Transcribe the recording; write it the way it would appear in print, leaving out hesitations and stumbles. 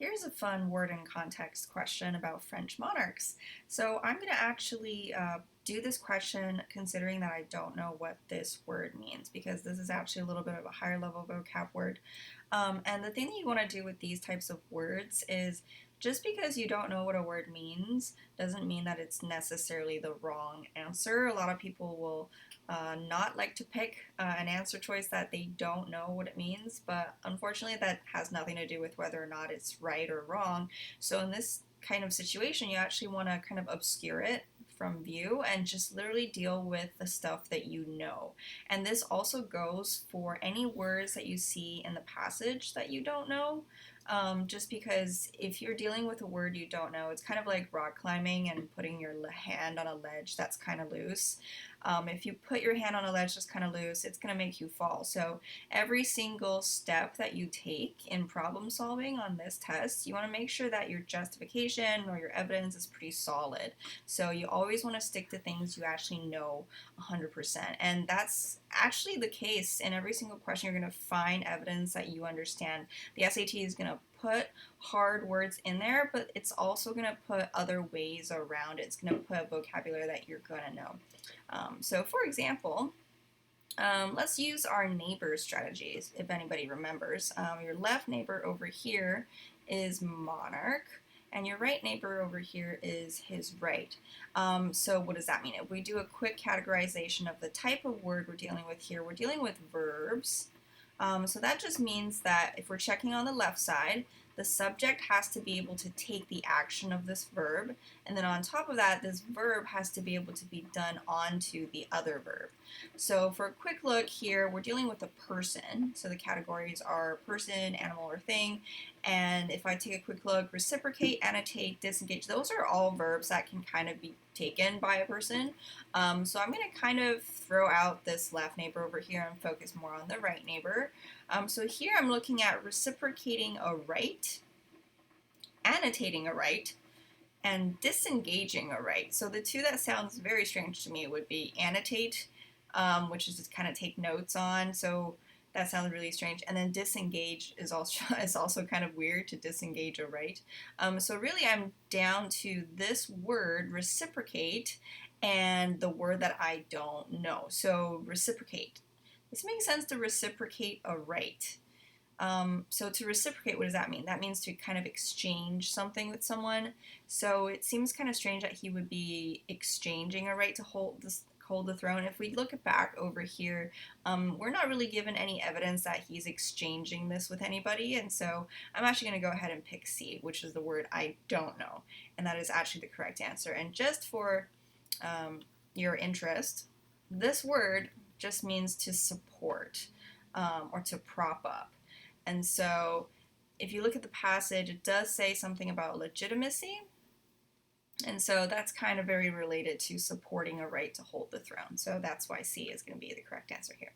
Here's a fun word and context question about French monarchs. So I'm going to actually do this question considering that I don't know what this word means because this is actually a little bit of a higher level vocab word. And the thing that you want to do with these types of words is just because you don't know what a word means doesn't mean that it's necessarily the wrong answer. A lot of people will not like to pick an answer choice that they don't know what it means, but unfortunately, that has nothing to do with whether or not it's right or wrong. So, in this kind of situation, you actually want to kind of obscure it from view and just literally deal with the stuff that you know. And this also goes for any words that you see in the passage that you don't know. Just because if you're dealing with a word you don't know, it's kind of like rock climbing and putting your hand on a ledge that's kind of loose. If you put your hand on a ledge that's kind of loose, it's going to make you fall. So every single step that you take in problem solving on this test, you want to make sure that your justification or your evidence is pretty solid. So you always want to stick to things you actually know 100%. And that's actually the case in every single question. You're going to find evidence that you understand. The SAT is going to put hard words in there, but it's also going to put other ways around it. It's going to put vocabulary that you're going to know. So for example, let's use our neighbor strategies, if anybody remembers. Your left neighbor over here is monarch, and your right neighbor over here is his right. So what does that mean? If we do a quick categorization of the type of word we're dealing with here, we're dealing with verbs. So that just means that if we're checking on the left side, the subject has to be able to take the action of this verb, and then on top of that, this verb has to be able to be done onto the other verb. So for a quick look here, we're dealing with a person. So the categories are person, animal, or thing. And if I take a quick look, reciprocate, annotate, disengage, those are all verbs that can kind of be taken by a person. So I'm going to kind of throw out this left neighbor over here and focus more on the right neighbor. So here I'm looking at reciprocating a right, annotating a right, and disengaging a right. So the two that sounds very strange to me would be annotate, which is just kind of take notes on. So that sounds really strange. And then disengage is also kind of weird to disengage a right. So really I'm down to this word reciprocate and the word that I don't know. So reciprocate. This makes sense to reciprocate a right. So to reciprocate, what does that mean? That means to kind of exchange something with someone. So it seems kind of strange that he would be exchanging a right to hold the throne. If we look back over here, we're not really given any evidence that he's exchanging this with anybody, and so I'm actually going to go ahead and pick C, which is the word I don't know, and that is actually the correct answer. And just for your interest, this word just means to support or to prop up. And so if you look at the passage, it does say something about legitimacy. And so that's kind of very related to supporting a right to hold the throne. So that's why C is going to be the correct answer here.